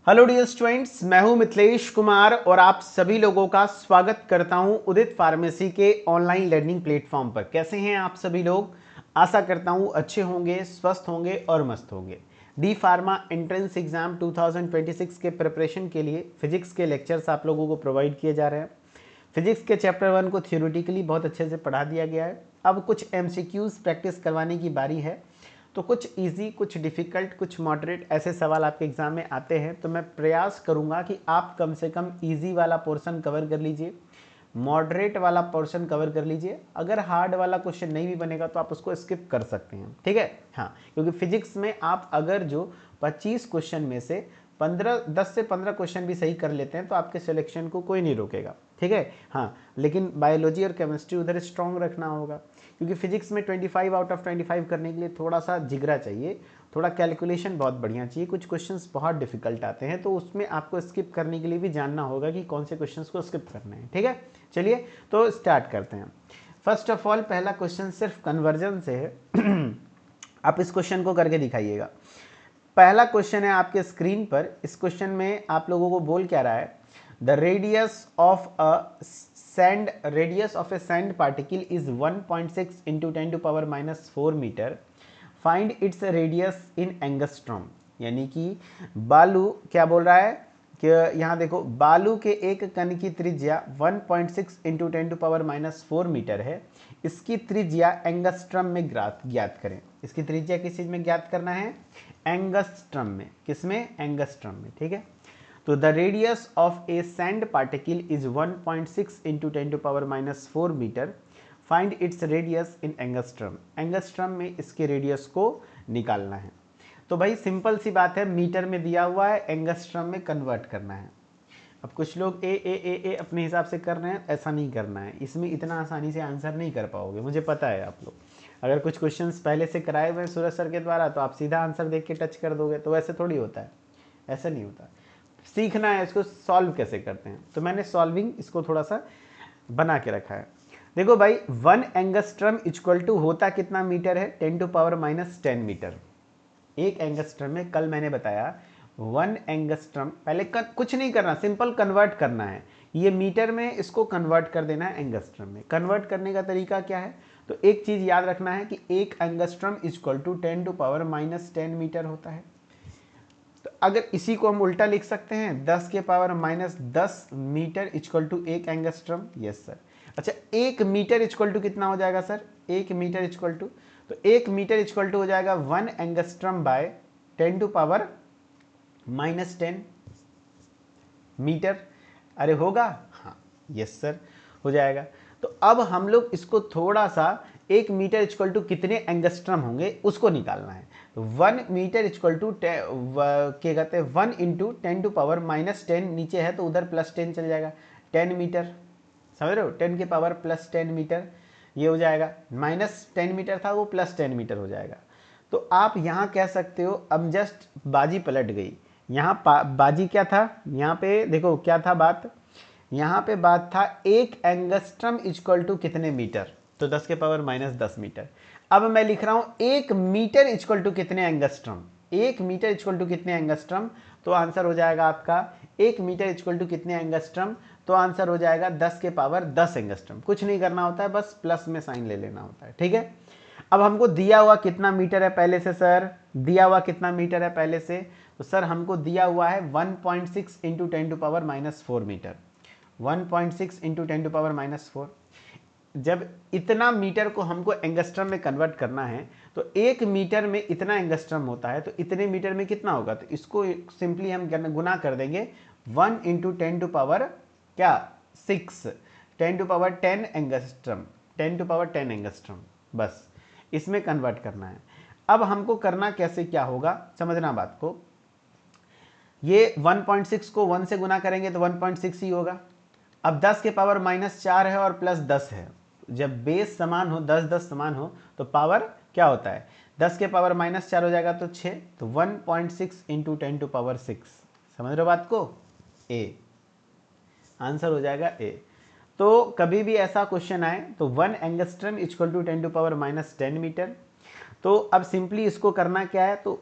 Hello dear students, मैं हूं मिथिलेश कुमार और आप सभी लोगों का स्वागत करता हूं उदित फार्मेसी के ऑनलाइन लर्निंग प्लेटफॉर्म पर। कैसे हैं आप सभी लोग? आशा करता हूं अच्छे होंगे, स्वस्थ होंगे और मस्त होंगे। डी फार्मा एंट्रेंस एग्जाम 2026 के प्रिपरेशन के लिए फिजिक्स के लेक्चर्स आप लोगों को प्रोवाइड किए जा रहे हैं। फिजिक्स के चैप्टर 1 को थियोरेटिकली बहुत अच्छे से पढ़ा दिया गया है। अब कुछ एमसीक्यूज प्रैक्टिस करवाने की बारी है। तो कुछ इजी, कुछ डिफ़िकल्ट, कुछ मॉडरेट ऐसे सवाल आपके एग्ज़ाम में आते हैं, तो मैं प्रयास करूंगा कि आप कम से कम इजी वाला पोर्शन कवर कर लीजिए, मॉडरेट वाला पोर्शन कवर कर लीजिए। अगर हार्ड वाला क्वेश्चन नहीं भी बनेगा तो आप उसको स्किप कर सकते हैं, ठीक है। हाँ, क्योंकि फिजिक्स में आप अगर जो 25 क्वेश्चन में से 10 से 15 क्वेश्चन भी सही कर लेते हैं तो आपके सिलेक्शन को कोई नहीं रोकेगा, ठीक है। हाँ, लेकिन बायोलॉजी और केमिस्ट्री उधर स्ट्रॉन्ग रखना होगा, क्योंकि फिजिक्स में 25 आउट ऑफ 25 करने के लिए थोड़ा सा जिगरा चाहिए, थोड़ा कैलकुलेशन बहुत बढ़िया चाहिए। कुछ क्वेश्चंस बहुत डिफिकल्ट आते हैं तो उसमें आपको स्किप करने के लिए भी जानना होगा कि कौन से क्वेश्चंस को स्किप करना है, ठीक है। चलिए तो स्टार्ट करते हैं। फर्स्ट ऑफ ऑल, पहला क्वेश्चन सिर्फ कन्वर्जन से है। आप इस क्वेश्चन को करके दिखाइएगा। पहला क्वेश्चन है आपके स्क्रीन पर। इस क्वेश्चन में आप लोगों को बोल क्या रहा है? The radius of a sand particle is 1.6 into 10⁻⁴ metre. Find its radius in angstrom. यानी कि बालू क्या बोल रहा है कि यहाँ देखो, बालू के एक कण की त्रिज्या 1.6 इंटू 10⁻⁴ मीटर है। इसकी त्रिज्या एंगस्ट्रम में ज्ञात करें। इसकी त्रिज्या किस चीज में ज्ञात करना है? एंगस्ट्रम में। किसमें? एंगस्ट्रम में, ठीक है। तो the radius of a sand particle is 1.6 into 10⁻⁴ metre. Find its radius in angstrom. Angstrom में इसके रेडियस को निकालना है। तो भाई सिंपल सी बात है, मीटर में दिया हुआ है, एंगस्ट्रम में कन्वर्ट करना है। अब कुछ लोग ए अपने हिसाब से कर रहे हैं, ऐसा नहीं करना है। इसमें इतना आसानी से आंसर नहीं कर पाओगे, मुझे पता है। आप लोग अगर कुछ क्वेश्चंस पहले से कराए हुए हैं सूरज सर के द्वारा तो आप सीधा आंसर देख के टच कर दोगे, तो वैसे थोड़ी होता है, ऐसा नहीं होता। सीखना है इसको सॉल्व कैसे करते हैं, तो मैंने सॉल्विंग इसको थोड़ा सा बना के रखा है। देखो भाई, 1 एंगस्ट्रम इक्वल टू होता कितना मीटर है? 10⁻⁻10 मीटर। एक एंगस्ट्रम में, कल मैंने बताया 1 एंगस्ट्रम, पहले कुछ नहीं करना, सिंपल कन्वर्ट करना है। ये मीटर में, इसको कन्वर्ट कर देना है एंगस्ट्रम में। कन्वर्ट करने का तरीका क्या है? तो एक चीज याद रखना है कि एक एंगस्ट्रम इक्वल टू 10⁻⁻10 मीटर होता है। तो अगर इसी को हम उल्टा लिख सकते हैं, 10⁻⁻10 मीटर इक्वल टू एक एंगस्ट्रम। Yes sir. अच्छा, एक मीटर इक्वल टू कितना हो जाएगा सर? एक मीटर इक्वल टू, तो एक मीटर इक्वल टू हो जाएगा 1 एंगस्ट्रम बाय 10⁻⁻10 मीटर। अरे होगा? हाँ, यस सर, हो जाएगा। तो अब हम लोग इसको थोड़ा सा, एक मीटर इक्वल टू कितने एंगस्ट्रम होंगे उसको निकालना है। तो 1 मीटर इक्वल टू क्या कहते हैं, 1 इंटू 10⁻⁻10, नीचे है तो उधर +10 चल जाएगा, 10 मीटर। समझ रहे हो? 10⁻+10 मीटर ये हो जाएगा। -10 मीटर था वो, +10 मीटर हो जाएगा। तो आप यहाँ कह सकते हो, अब जस्ट बाजी पलट गई। यहाँ बाजी क्या था? यहाँ पे देखो क्या था बात, यहाँ पे बात था एक एंगस्ट्रम इक्वल टू कितने मीटर, तो 10⁻⁻10 मीटर। अब मैं लिख रहा हूँ एक मीटर इक्वल टू कितने एंगस्ट्रम। एक मीटर इक्वल टू कितने एंगस्ट्रम, तो आंसर हो जाएगा आपका एक मीटर इक्वल टू कितने एंगस्ट्रम, तो आंसर हो जाएगा 10⁻10 एंगस्ट्रम। कुछ नहीं करना होता है, बस प्लस में साइन ले लेना होता है, ठीक है। अब हमको दिया हुआ कितना मीटर है पहले से? सर दिया हुआ कितना मीटर है पहले से? तो सर हमको दिया हुआ है 1.6 इंटू 10⁻⁻4 मीटर। 1.6 इंटू 10⁻⁻4। जब इतना मीटर को हमको एंगस्ट्रम में कन्वर्ट करना है, तो एक मीटर में इतना एंगस्ट्रम होता है, तो इतने मीटर में कितना होगा? तो इसको सिंपली हम गुना कर देंगे 1 इंटू 10⁻6, 10⁻10 एंगस्ट्रम, 10⁻10 एंगस्ट्रम। बस इसमें कन्वर्ट करना है। अब हमको करना कैसे, क्या होगा, समझना बात को। ये 1.6 को 1 से गुना करेंगे तो 1.6 ही होगा। अब 10⁻⁻4 है और +10 है। जब बेस समान हो, 10 समान हो, तो पावर क्या होता है? 10⁻⁻4 हो जाएगा तो 6, तो 1.6 इंटू 10⁻6। समझ रहे हो बात को? ए आंसर हो जाएगा ए। तो कभी भी ऐसा क्वेश्चन आए तो 1 एंगस्ट्रम इक्वल टू 10⁻10 मीटर। तो अब सिंपली इसको करना क्या है, तो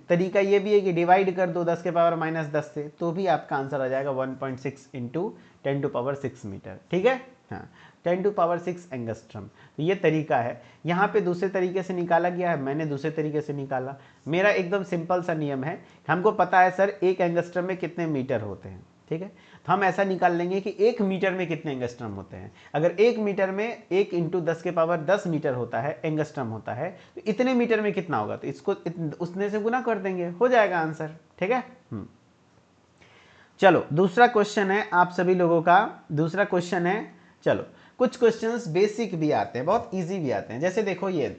तरीका ये भी है कि डिवाइड कर दो 10 के पावर माइनस 10 से, तो भी आपका आंसर आ जाएगा 1.6 इंटू 10⁻6 मीटर। ठीक है, हाँ 10⁻6 एंगस्ट्रम। तो ये तरीका है। यहाँ पे दूसरे तरीके से निकाला गया है, मैंने दूसरे तरीके से निकाला। मेरा एकदम सिंपल सा नियम है, हमको पता है सर एक एंगस्ट्रम में कितने मीटर होते हैं। ठीक है, तो हम ऐसा निकाल लेंगे कि 1 मीटर में कितने एंगस्ट्रम होते हैं। अगर 1 मीटर में 1 इंटू 10 के पावर 10 मीटर होता है, एंगस्ट्रम होता है, तो इतने मीटर में कितना होगा, तो इसको उसने से गुना कर देंगे, हो जाएगा आंसर। ठीक है, चलो दूसरा क्वेश्चन है आप सभी लोगों का। दूसरा क्वेश्चन है, चलो कुछ क्वेश्चंस बेसिक भी आते हैं, बहुत इजी भी आते हैं। जैसे देखो ये,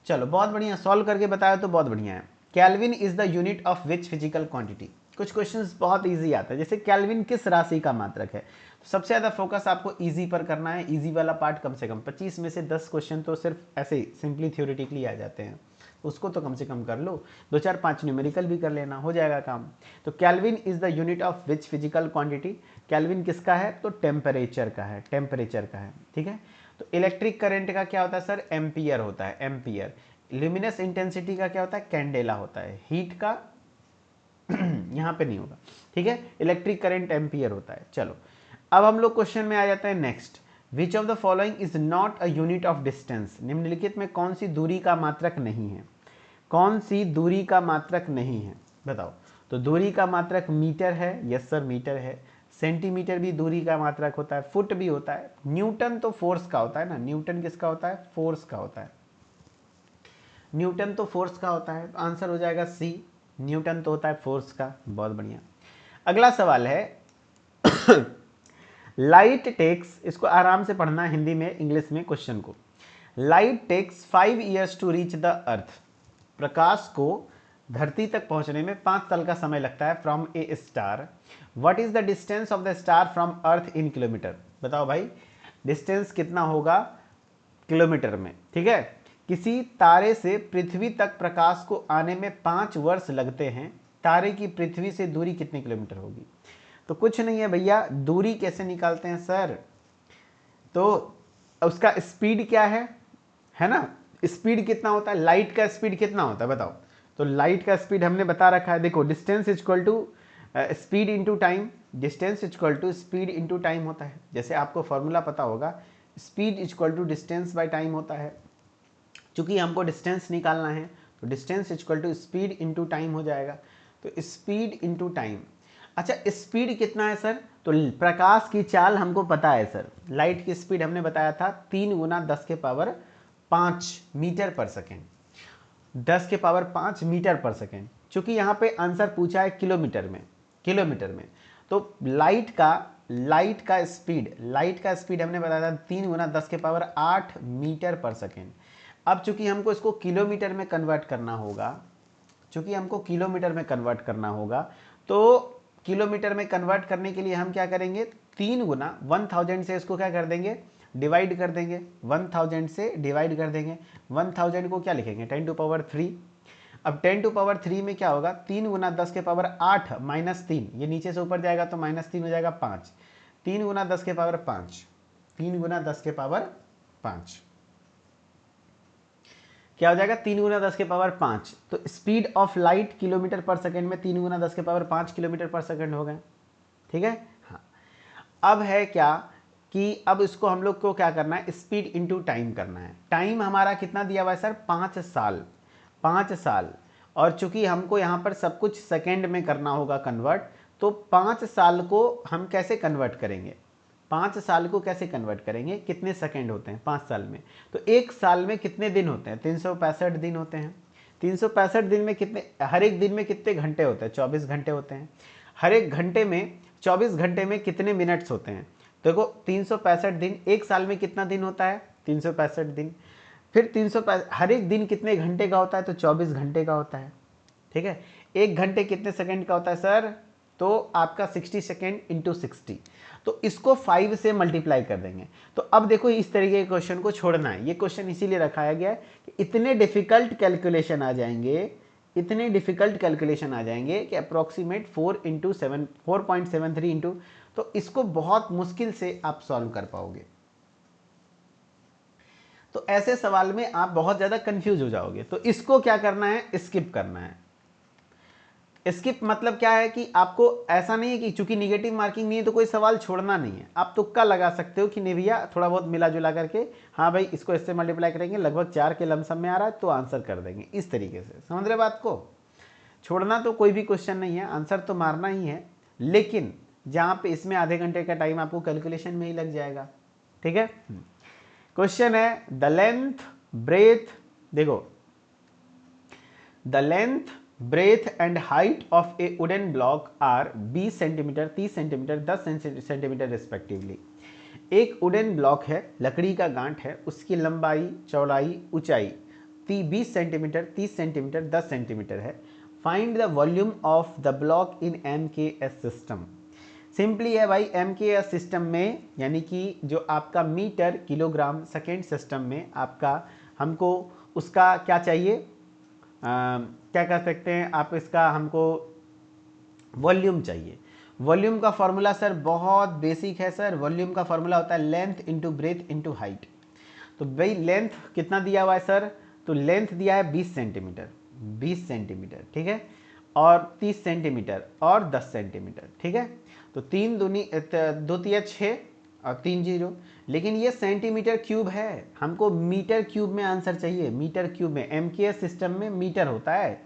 चलो बहुत बढ़िया, सॉल्व करके बताया तो बहुत बढ़िया है। Kelvin is the unit of which physical quantity. कुछ क्वेश्चंस बहुत इजी आते हैं, जैसे केल्विन किस राशि का मात्रक है। सबसे ज़्यादा फोकस आपको इजी पर करना है, इजी वाला पार्ट कम से कम 25 में से 10 क्वेश्चन तो सिर्फ ऐसे ही सिंपली थ्योरेटिकली आ जाते हैं, उसको तो कम से कम कर लो, 2 4 5 न्यूमेरिकल भी कर लेना, हो जाएगा काम। तो kelvin is the unit of which physical quantity. Kelvin किसका है, तो टेम्परेचर का है, टेम्परेचर का है। ठीक है, तो इलेक्ट्रिक करंट का क्या होता है सर, एम्पियर होता है, एम्पियर। ल्यूमिनस इंटेंसिटी का क्या होता है, कैंडेला होता है। हीट का यहां पे नहीं होगा। ठीक है, इलेक्ट्रिक करंट एम्पियर होता है। चलो अब हम लोग क्वेश्चन में आ जाते हैं next. Which of the following is not a unit of distance. निम्नलिखित में कौन सी दूरी का मात्रक नहीं है, कौन सी दूरी का मात्रक नहीं है, बताओ। तो दूरी का मात्रक मीटर है, यस सर मीटर है। सेंटीमीटर भी दूरी का मात्रक होता है, फुट भी होता है। न्यूटन तो फोर्स का होता है ना, न्यूटन किसका होता है, फोर्स का होता है। न्यूटन तो फोर्स का होता है, आंसर हो जाएगा सी, न्यूटन तो होता है फोर्स का। बहुत बढ़िया। अगला सवाल है लाइट टेक्स, इसको आराम से पढ़ना हिंदी में इंग्लिश में क्वेश्चन को। Light takes 5 years to reach the earth. प्रकाश को धरती तक पहुंचने में 5 साल का समय लगता है from A star. What is the distance of the star from earth in kilometre. बताओ भाई डिस्टेंस कितना होगा किलोमीटर में। ठीक है, किसी तारे से पृथ्वी तक प्रकाश को आने में 5 वर्ष लगते हैं, तारे की पृथ्वी से दूरी कितने किलोमीटर होगी। तो कुछ नहीं है भैया, दूरी कैसे निकालते हैं सर, तो उसका स्पीड क्या है ना, स्पीड कितना होता है, लाइट का स्पीड कितना होता है बताओ। तो लाइट का स्पीड हमने बता रखा है, देखो distance equal to speed into time. Distance equal to speed into time होता है, जैसे आपको फॉर्मूला पता होगा, speed equal to distance by time होता है। चूंकि हमको डिस्टेंस निकालना है तो distance equal to speed into time हो जाएगा। तो स्पीड इंटू टाइम। अच्छा स्पीड कितना है सर, तो प्रकाश की चाल हमको पता है सर, लाइट की स्पीड हमने बताया था 3 × 10⁵ metre per second, 10⁵ metre per second. चूंकि यहाँ पे आंसर पूछा है किलोमीटर में, किलोमीटर में, तो लाइट का स्पीड हमने बताया था 3 × 10⁸ मीटर पर सेकेंड। अब चूंकि हमको इसको किलोमीटर में कन्वर्ट करना होगा, तो किलोमीटर में कन्वर्ट करने के लिए हम क्या करेंगे, 3 × 1000 से इसको क्या कर देंगे, डिवाइड कर देंगे, 1000 से डिवाइड कर देंगे। 1000 को क्या लिखेंगे 10⁻3। अब 10⁻3 में क्या होगा, 3 × 10⁸ माइनस 3, ये नीचे से ऊपर जाएगा तो -3 हो जाएगा 5। 3 × 10⁵, 3 × 10⁵, क्या हो जाएगा 3 × 10⁵। तो स्पीड ऑफ लाइट किलोमीटर पर सेकेंड में 3 × 10⁵ किलोमीटर पर सेकेंड हो गए। ठीक है, हाँ। अब है क्या कि अब इसको हम लोग को क्या करना है, स्पीड इंटू टाइम करना है। टाइम हमारा कितना दिया हुआ है सर, 5 साल, 5 साल। और चूंकि हमको यहाँ पर सब कुछ सेकेंड में करना होगा कन्वर्ट, तो 5 साल को हम कैसे कन्वर्ट करेंगे, 5 साल को कैसे कन्वर्ट करेंगे, कितने सेकेंड होते हैं 5 साल में, तो एक साल में कितने दिन होते हैं, 365 दिन होते हैं। 365 दिन में कितने, हर एक दिन में कितने घंटे होते हैं, 24 घंटे होते हैं। हर एक घंटे में 24 घंटे में कितने मिनट्स होते हैं, देखो 365 दिन, एक साल में कितना दिन होता है 365 दिन। फिर 365 हर एक दिन कितने घंटे का होता है, तो 24 घंटे का होता है। ठीक है, एक घंटे कितने सेकंड का होता है सर, तो आपका 60 सेकेंड इंटू 60, तो इसको 5 से मल्टीप्लाई कर देंगे। तो अब देखो इस तरीके के क्वेश्चन को छोड़ना है, ये क्वेश्चन इसीलिए रखाया गया है कि इतने डिफिकल्ट कैलकुलेशन आ जाएंगे, इतने डिफिकल्ट कैलकुलेशन आ जाएंगे कि अप्रोक्सीमेट 4.73 इंटू, तो इसको बहुत मुश्किल से आप सॉल्व कर पाओगे। तो ऐसे सवाल में आप बहुत ज़्यादा कंफ्यूज हो जाओगे। तो इसको क्या करना है, स्किप करना है। स्किप मतलब क्या है कि आपको ऐसा नहीं है कि चूंकि निगेटिव मार्किंग नहीं है तो कोई सवाल छोड़ना नहीं है, आप तुक्का लगा सकते हो कि नहीं भैया थोड़ा बहुत मिला जुला करके, हाँ भाई इसको इससे मल्टीप्लाई करेंगे लगभग 4 के लमसम में आ रहा है तो आंसर कर देंगे, इस तरीके से। समझ रहे बात को? छोड़ना तो कोई भी क्वेश्चन नहीं है, आंसर तो मारना ही है, लेकिन जहाँ पे इसमें आधे घंटे का टाइम आपको कैलकुलेशन में ही लग जाएगा। ठीक है। क्वेश्चन है द लेंथ ब्रेथ, देखो the length breadth and height of a wooden block are 20 centimetre, 30 centimetre, 10 centimetre respectively. एक वुडन ब्लॉक है, लकड़ी का गांठ है, उसकी लंबाई, चौड़ाई, ऊंचाई 20 सेंटीमीटर, 30 सेंटीमीटर, 10 सेंटीमीटर है। Find the volume of the block in MKS system. Simply है भाई, MKS सिस्टम में यानी कि जो आपका मीटर किलोग्राम सेकेंड सिस्टम में आपका, हमको उसका क्या चाहिए, क्या कह सकते हैं आप, इसका हमको वॉल्यूम चाहिए। वॉल्यूम का फॉर्मूला सर बहुत बेसिक है सर, वॉल्यूम का फॉर्मूला होता है length into breadth into height. तो भाई लेंथ कितना दिया हुआ है सर, तो लेंथ दिया है 20 सेंटीमीटर, 20 सेंटीमीटर ठीक है, और 30 सेंटीमीटर और 10 सेंटीमीटर ठीक है। तो 3 दूनी 2 तिया 6 और 3 जीरो, लेकिन ये सेंटीमीटर क्यूब है, हमको मीटर क्यूब में आंसर चाहिए, मीटर क्यूब में। MKS सिस्टम में मीटर होता है, तो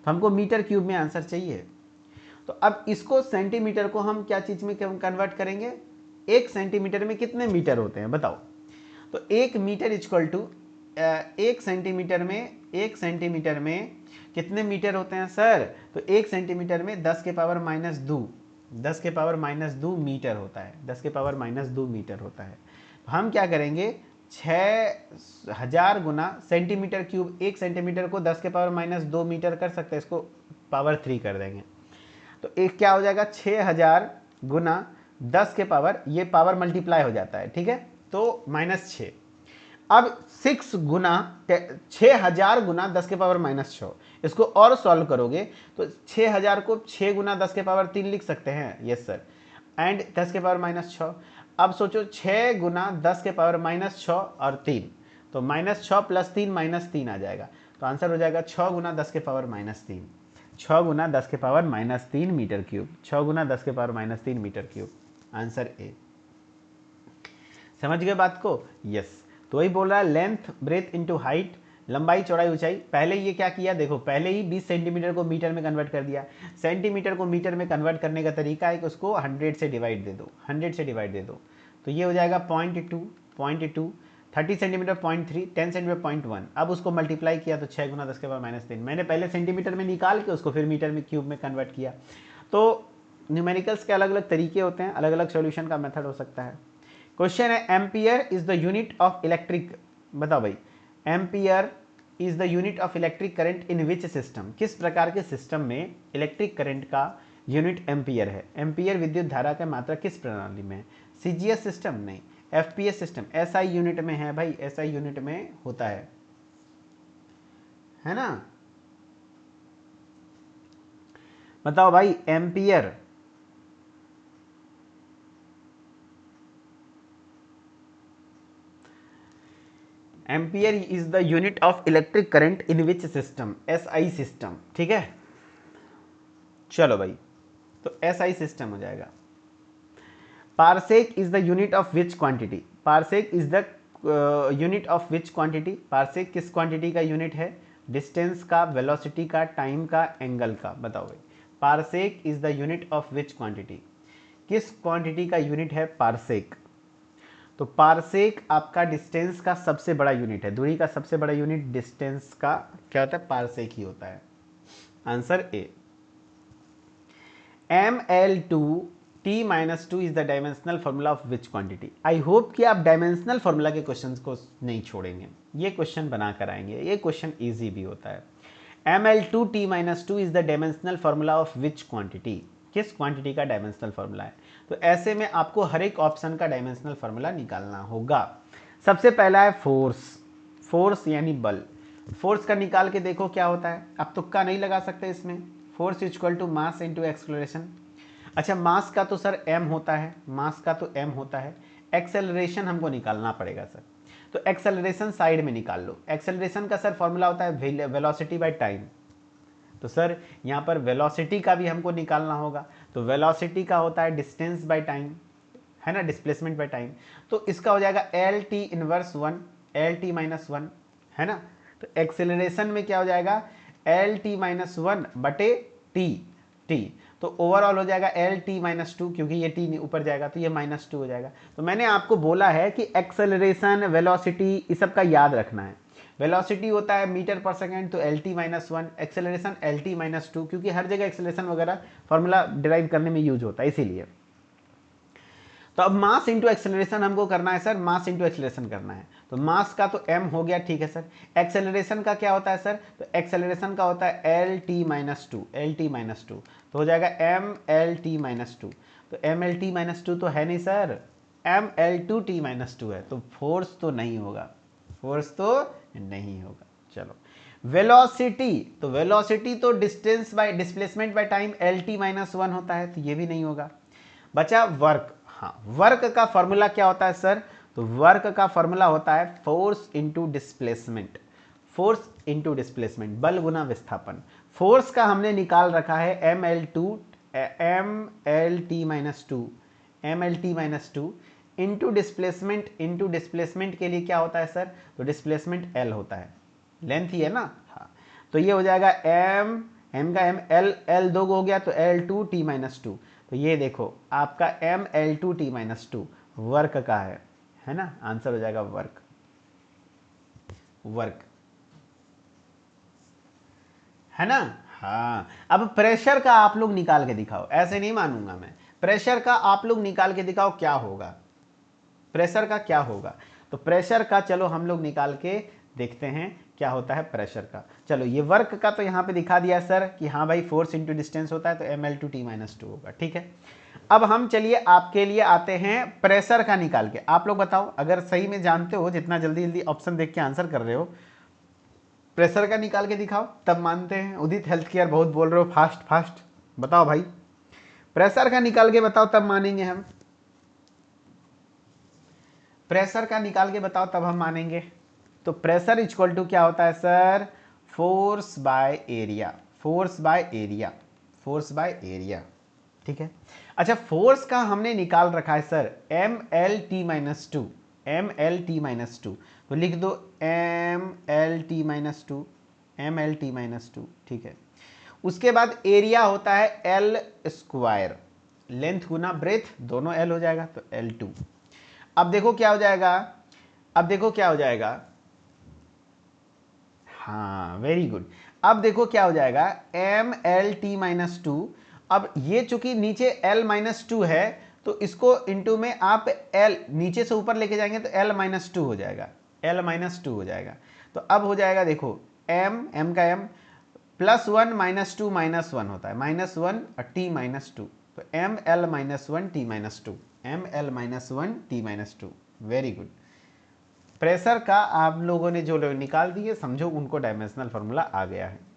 हमको मीटर क्यूब में आंसर चाहिए। तो अब इसको सेंटीमीटर को हम क्या चीज में कन्वर्ट करेंगे, 1 सेंटीमीटर में कितने मीटर होते हैं बताओ। तो 1 मीटर इक्वल टू 1 सेंटीमीटर में, 1 सेंटीमीटर में कितने मीटर होते हैं सर, तो 1 सेंटीमीटर में 10 के पावर -2, 10 के पावर -2 मीटर होता है, 10 के पावर -2 मीटर होता है। तो हम क्या करेंगे, 6000 गुना सेंटीमीटर क्यूब, 1 सेंटीमीटर को 10 के पावर -2 मीटर कर सकते हैं, इसको पावर 3 कर देंगे। तो एक क्या हो जाएगा, 6000 गुना 10 के पावर, ये पावर मल्टीप्लाई हो जाता है ठीक है, तो -6। अब 6 गुना 6000 गुना 10 के पावर -6, इसको और सॉल्व करोगे तो 6000 को 6 गुना 10 के पावर 3 लिख सकते हैं, यस सर, एंड 10 के पावर -6। अब सोचो 6 गुना 10 के पावर -6 और 3, तो -6 + 3 -3 आ जाएगा, तो आंसर हो जाएगा 6 गुना 10 के पावर -3, 6 गुना 10 के पावर -3 मीटर क्यूब, 6 गुना 10 के power -3 metre cube, answer A. समझ गए बात को? यस। तो वही बोल रहा है लेंथ ब्रेथ इंटू हाइट, लंबाई चौड़ाई ऊंचाई। पहले ये क्या किया, देखो पहले ही 20 सेंटीमीटर को मीटर में कन्वर्ट कर दिया। सेंटीमीटर को मीटर में कन्वर्ट करने का तरीका है कि उसको 100 से डिवाइड दे दो, 100 से डिवाइड दे दो, तो ये हो जाएगा 0.2, 30 सेंटीमीटर 0.3, 10 सेंटीमीटर 0.1। अब उसको मल्टीप्लाई किया तो 6 गुना 10 के पावर -3, मैंने पहले सेंटीमीटर में निकाल के उसको फिर मीटर में क्यूब में कन्वर्ट किया। तो न्यूमेरिकल्स के अलग अलग तरीके होते हैं, अलग अलग सॉल्यूशन का मेथड हो सकता है। क्वेश्चन है ampere is the unit of electric, बताओ भाई, ampere is the unit of electric current in which system, किस प्रकार के सिस्टम में इलेक्ट्रिक करंट का यूनिट एम्पियर है। एम्पियर विद्युत धारा का मात्रा किस प्रणाली में, CGS सिस्टम नहीं, FPS सिस्टम, SI यूनिट में है भाई, SI यूनिट में होता है ना। बताओ भाई ampere, ampere is the unit of electric current in which system, SI system ठीक है। चलो भाई, तो SI सिस्टम हो जाएगा। Parsec is the unit of which quantity, parsec is the unit of which quantity, parsec किस क्वांटिटी का unit है, डिस्टेंस का, वेलोसिटी का, टाइम का, एंगल का। बताओ भाई parsec is the unit of which quantity, किस क्वांटिटी का यूनिट है पारसेक। तो पारसेक आपका डिस्टेंस का सबसे बड़ा यूनिट है, दूरी का सबसे बड़ा यूनिट डिस्टेंस का क्या होता है, पारसेक ही होता है, answer A. ML2T-2 is the dimensional formula of which quantity. I hope कि आप डायमेंशनल फॉर्मूला के क्वेश्चंस को नहीं छोड़ेंगे, ये क्वेश्चन बना कर आएंगे, ये क्वेश्चन इजी भी होता है। ML2T-2 is the dimensional formula of which quantity, किस क्वांटिटी का डायमेंशनल फॉर्मूला है। तो ऐसे में आपको हर एक ऑप्शन का डायमेंशनल फॉर्मूला निकालना होगा। सबसे पहला है फोर्स, फोर्स यानी बल, फोर्स का निकाल के देखो क्या होता है, आप तुक्का नहीं लगा सकते इसमें। Force equal to mass into acceleration. अच्छा मास का तो सर m होता है, मास का तो m होता है, एक्सेलरेशन हमको निकालना पड़ेगा सर। तो एक्सेलरेशन साइड में निकाल लो। एक्सेलरेशन का सर फॉर्मूला होता है वेलोसिटी बाय टाइम, तो सर यहाँ पर वेलोसिटी का भी हमको निकालना होगा, तो वेलोसिटी का होता है डिस्टेंस बाय टाइम, है ना, डिस्प्लेसमेंट बाय टाइम। तो इसका हो जाएगा L T inverse 1 L T minus 1, है ना। तो एक्सेलरेशन में क्या हो जाएगा एल टी माइनस 1 बटे टी, तो ओवरऑल हो जाएगा एल टी माइनस 2, क्योंकि ये टी ऊपर जाएगा तो ये -2 हो जाएगा। तो मैंने आपको बोला है कि एक्सेलरेशन वेलोसिटी इस सब का याद रखना है। वेलोसिटी होता है मीटर पर सेकंड, तो L T minus 1, acceleration L T minus 2, क्योंकि हर जगह एक्सेलरेशन वगैरह फॉर्मूला डिराइव करने में यूज होता है इसीलिए। तो अब मास इंटू एक्सेलरेशन हमको करना है सर, मास इंटू एक्सेलरेशन करना है, तो मास का तो m हो गया, ठीक है सर। एक्सेलरेशन का क्या होता है सर, तो एक्सेलरेशन का होता है एल टी माइनस टू, तो हो जाएगा M L T minus two. तो M L T minus two तो है नहीं sir, M L two T minus two है, तो फोर्स तो नहीं होगा, फोर्स तो नहीं होगा। चलो वेलोसिटी, तो वेलोसिटी तो distance by displacement by time L T minus 1 होता है, तो ये भी नहीं होगा। बचा वर्क। हाँ, वर्क का फॉर्मूला क्या होता है सर, तो वर्क का फॉर्मूला होता है force into displacement, force into displacement, बल गुना विस्थापन। फोर्स का हमने निकाल रखा है M L T minus two into displacement के लिए क्या होता है सर, तो डिस्प्लेसमेंट एल होता है, लेंथ ही है ना। हाँ, तो ये हो जाएगा एम का एम, एल दो हो गया तो L two T minus two, तो ये देखो आपका M L two T minus two work का है ना, आंसर हो जाएगा वर्क, वर्क, है ना। हाँ, अब प्रेशर का आप लोग निकाल के दिखाओ, ऐसे नहीं मानूंगा मैं, प्रेशर का आप लोग निकाल के दिखाओ क्या होगा, प्रेशर का क्या होगा। तो प्रेशर का चलो हम लोग निकाल के देखते हैं क्या होता है प्रेशर का। चलो ये वर्क का तो यहाँ पे दिखा दिया सर कि हाँ भाई फोर्स इंटू डिस्टेंस होता है, तो M L two T minus two होगा, ठीक है। अब हम चलिए आपके लिए आते हैं प्रेशर का निकाल के। आप लोग बताओ अगर सही में जानते हो, जितना जल्दी जल्दी ऑप्शन देख के आंसर कर रहे हो, प्रेशर का निकाल के दिखाओ तब मानते हैं। उदित हेल्थ केयर बहुत बोल रहे हो, फास्ट फास्ट बताओ भाई, प्रेशर का निकाल के बताओ तब मानेंगे हम, प्रेशर का निकाल के बताओ तब हम मानेंगे। तो प्रेशर इक्वल टू क्या होता है सर, force by area, force by area, force by area, ठीक है। अच्छा फोर्स का हमने निकाल रखा है sir M L T minus two, M L T minus two, तो लिख दो M L T minus two, M L T minus two, ठीक है। उसके बाद एरिया होता है एल स्क्वायर, लेंथ गुना ब्रेथ, दोनों एल हो जाएगा तो एल टू। अब देखो क्या हो जाएगा, अब देखो क्या हो जाएगा, हाँ वेरी गुड। अब देखो क्या हो जाएगा M L T minus two, अब ये चूंकि नीचे एल माइनस टू है तो इसको इंटू में आप एल नीचे से ऊपर लेके जाएंगे तो एल माइनस टू हो जाएगा, एल माइनस टू हो जाएगा। तो अब हो जाएगा देखो एम का M plus one minus one होता है, माइनस वन और टी माइनस टू, तो M L minus one T minus two, M L minus one T minus two, very गुड। प्रेशर का आप लोगों ने जो लोग निकाल दिए समझो उनको डायमेंशनल फॉर्मूला आ गया है।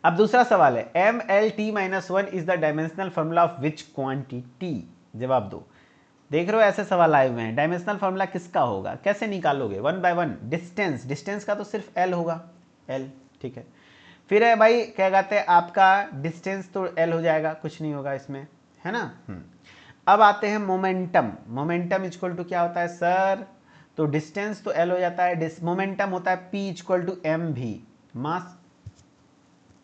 अब दूसरा सवाल है M L T minus one is the dimensional formula of which quantity, जवाब दो। देख रहे हो ऐसे सवाल आए हुए हैं, डायमेंशनल फॉर्मूला किसका होगा, कैसे निकालोगे, one by one. Distance, distance का तो सिर्फ एल होगा, एल, ठीक है। फिर है भाई क्या कहते हैं आपका डिस्टेंस तो एल हो जाएगा, कुछ नहीं होगा इसमें, है ना। अब आते हैं मोमेंटम, मोमेंटम इक्वल टू क्या होता है सर, तो डिस्टेंस तो एल हो जाता है, मोमेंटम होता है पी इक्वल टू एम भी, मास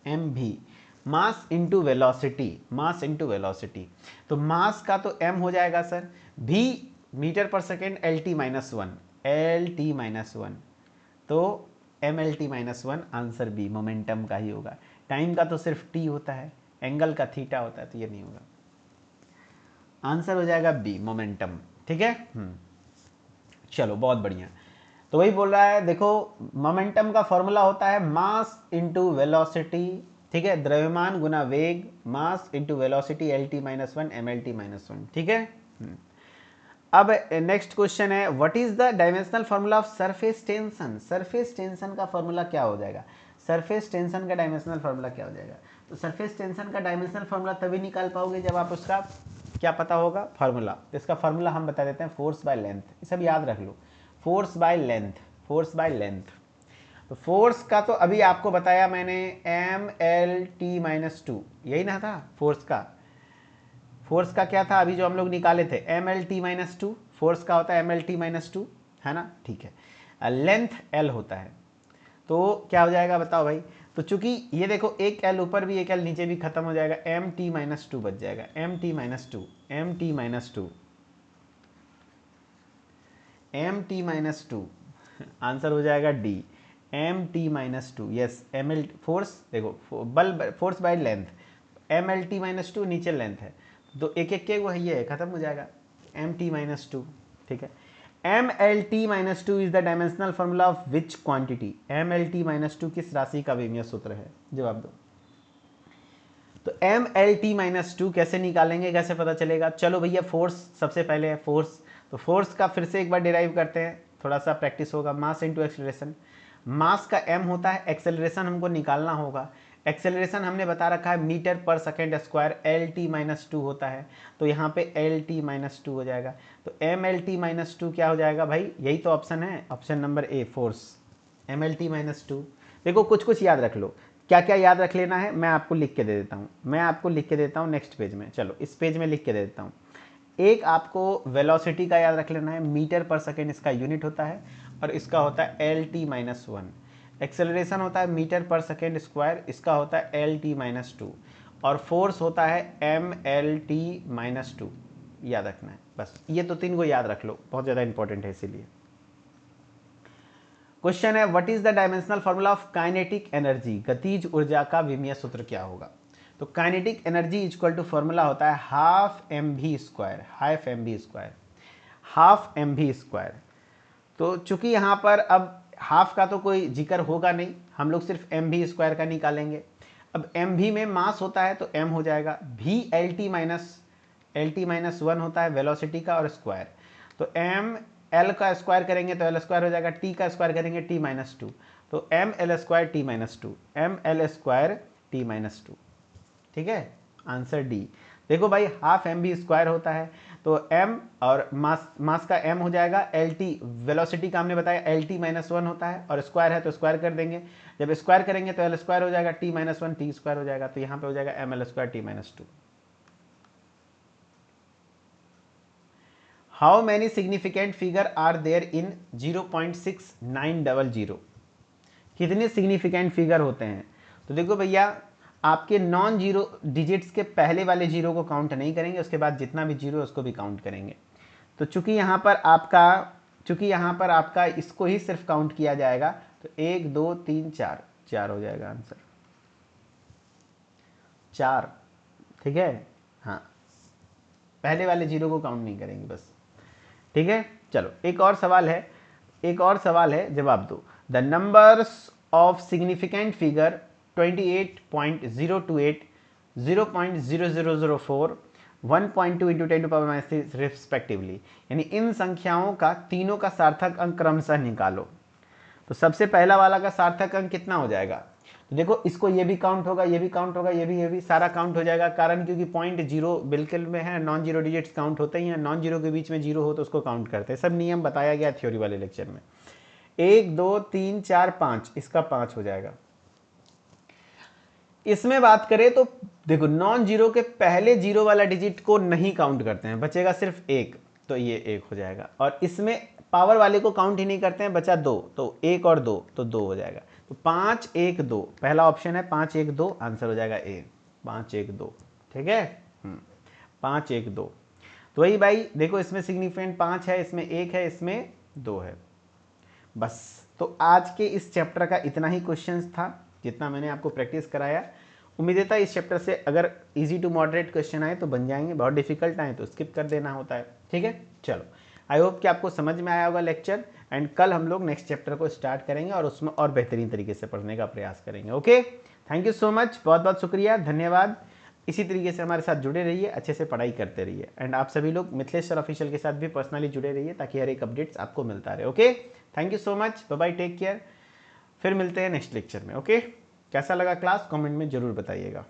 एम भी, मास इंटू वेलोसिटी, मास इंटू वेलोसिटी। तो मास का तो m हो जाएगा सर, भी metre per second L T minus one, L T minus one, तो M L T minus one, answer B momentum का ही होगा। टाइम का तो सिर्फ t होता है, एंगल का थीटा होता है, तो ये नहीं होगा, आंसर हो जाएगा बी मोमेंटम, ठीक है। चलो बहुत बढ़िया। तो वही बोल रहा है देखो मोमेंटम का फॉर्मूला होता है मास इंटू वेलोसिटी, ठीक है, द्रव्यमान गुना वेग, mass into velocity L T minus one M L T minus one, ठीक है। अब नेक्स्ट क्वेश्चन है what is the dimensional formula of surface tension, surface tension का फॉर्मूला क्या हो जाएगा, सरफेस टेंशन का डायमेंशनल फॉर्मूला क्या हो जाएगा। तो सरफेस टेंशन का डायमेंशनल फॉर्मूला तभी निकाल पाओगे जब आप उसका क्या पता होगा फॉर्मूला। तो इसका फॉर्मूला हम बता देते हैं फोर्स बाय लेंथ, ये सब याद रख लो। Force by length, force by length. तो फोर्स का तो अभी आपको बताया मैंने mlt-2, यही ना था फोर्स का। फोर्स का क्या था अभी जो हम लोग निकाले थे, mlt-2, फोर्स का होता है mlt-2, है ना, ठीक है। लेंथ l होता है, तो क्या हो जाएगा बताओ भाई। तो चूंकि ये देखो एक l ऊपर भी एक l नीचे भी खत्म हो जाएगा, mt-2 बच जाएगा, mt-2, mt-2, mt-2, आंसर हो जाएगा D, mt-2। Yes, ml force, देखो बल फोर्स बाय लेंथ, mlt-2 नीचे लेंथ है, तो एक एक के वो ये है, खत्म हो जाएगा, mt-2, ठीक है। mlt-2 is the dimensional formula of which quantity, mlt-2 किस राशि का विमीय सूत्र है, जवाब दो। तो mlt-2 कैसे निकालेंगे, कैसे पता चलेगा, चलो भैया फोर्स सबसे पहले है, फोर्स, तो फोर्स का फिर से एक बार डिराइव करते हैं, थोड़ा सा प्रैक्टिस होगा। मास इंटू एक्सेलरेशन, मास का m होता है, एक्सेलरेशन हमको निकालना होगा, एक्सेलरेशन हमने बता रखा है metre per second square, lt-2 होता है, तो यहाँ पे lt-2 हो जाएगा। तो mlt-2 क्या हो जाएगा भाई, यही तो ऑप्शन है, option number A, force, mlt-2। देखो कुछ कुछ याद रख लो, क्या क्या याद रख लेना है मैं आपको लिख के दे देता हूँ, मैं आपको लिख के देता हूँ नेक्स्ट पेज में, चलो इस पेज में लिख के दे देता हूँ। एक आपको वेलोसिटी का याद रख लेना है, मीटर पर सेकेंड इसका यूनिट होता है, और इसका होता है lt-1। एक्सेलरेशन होता है मीटर पर सेकेंड स्क्वायर, इसका होता है lt-2, और फोर्स होता है mlt-2, याद रखना है बस, ये तो तीन को याद रख लो, बहुत ज़्यादा इंपॉर्टेंट है इसीलिए। क्वेश्चन है what is the dimensional formula of kinetic energy, गतिज ऊर्जा का विमीय सूत्र क्या होगा। तो kinetic energy equal to formula होता है half M V square, half M V square, half M V square. तो चूंकि यहाँ पर अब हाफ का तो कोई जिक्र होगा नहीं, हम लोग सिर्फ एम वी स्क्वायर का निकालेंगे। अब एम वी में मास होता है तो एम हो जाएगा, वी lt-1 होता है वेलोसिटी का, और स्क्वायर, तो एम एल का स्क्वायर करेंगे तो एल स्क्वायर हो जाएगा, टी का स्क्वायर करेंगे t-2, तो M L square t-2, M L square t-2, ठीक है, आंसर डी। देखो भाई हाफ एम बी स्क्वायर होता है, तो m और मास का m हो जाएगा, lt वेलोसिटी का हमने बताया lt-1 होता है, और स्क्वायर है तो स्क्वायर कर देंगे, जब स्क्वायर करेंगे तो l स्क्वायर हो जाएगा, t-1 t स्क्वायर हो जाएगा, तो यहाँ पे हो जाएगा M L square t-2। How many significant figure are there in 0.6900, कितने सिग्निफिकेंट फिगर होते हैं। तो देखो भैया आपके नॉन जीरो डिजिट्स के पहले वाले जीरो को काउंट नहीं करेंगे, उसके बाद जितना भी जीरो है उसको भी काउंट करेंगे। तो चूंकि यहाँ पर आपका इसको ही सिर्फ काउंट किया जाएगा, तो 1 2 3 4, 4 हो जाएगा आंसर, 4, ठीक है, हाँ, पहले वाले जीरो को काउंट नहीं करेंगे बस, ठीक है। चलो एक और सवाल है, एक और सवाल है, जवाब दो। The numbers of significant figure 28.028, 0.0004, 1.2 into 10⁻³ respectively, यानी इन संख्याओं का तीनों का सार्थक अंक क्रमशः निकालो। तो सबसे पहला वाला का सार्थक अंक कितना हो जाएगा, तो देखो इसको ये भी काउंट होगा, ये भी काउंट होगा, ये भी सारा काउंट हो जाएगा, कारण क्योंकि 0.0 बिल्कुल में है, नॉन जीरो डिजिट्स काउंट होते ही हैं, नॉन जीरो के बीच में जीरो हो तो उसको काउंट करते हैं, सब नियम बताया गया थ्योरी वाले लेक्चर में। 1 2 3 4 5, इसका 5 हो जाएगा। इसमें बात करें तो देखो नॉन जीरो के पहले जीरो वाला डिजिट को नहीं काउंट करते हैं, बचेगा सिर्फ 1, तो ये 1 हो जाएगा, और इसमें पावर वाले को काउंट ही नहीं करते हैं, बचा 2, तो 1 और 2, तो 2 हो जाएगा, तो 5 1 2, पहला ऑप्शन है 5 1 2, आंसर हो जाएगा ए, 5 1 2, ठीक है, 5 1 2। तो वही भाई देखो इसमें सिग्निफिकेंट 5 है, इसमें 1 है, इसमें 2 है, बस। तो आज के इस चैप्टर का इतना ही क्वेश्चंस था, जितना मैंने आपको प्रैक्टिस कराया। उम्मीद था इस चैप्टर से अगर इजी टू मॉडरेट क्वेश्चन आए तो बन जाएंगे, बहुत डिफिकल्ट आए तो स्किप कर देना होता है, ठीक है। चलो आई होप कि आपको समझ में आया होगा लेक्चर, एंड कल हम लोग नेक्स्ट चैप्टर को स्टार्ट करेंगे और उसमें और बेहतरीन तरीके से पढ़ने का प्रयास करेंगे। Okay, thank you so much, बहुत बहुत शुक्रिया, धन्यवाद। इसी तरीके से हमारे साथ जुड़े रहिए, अच्छे से पढ़ाई करते रहिए, एंड आप सभी लोग मिथिलेश सर ऑफिशियल के साथ भी पर्सनली जुड़े रहिए ताकि हर एक अपडेट्स आपको मिलता रहे। Okay, thank you so much, bye bye, take care, फिर मिलते हैं नेक्स्ट लेक्चर में। ओके, कैसा लगा क्लास कमेंट में जरूर बताइएगा।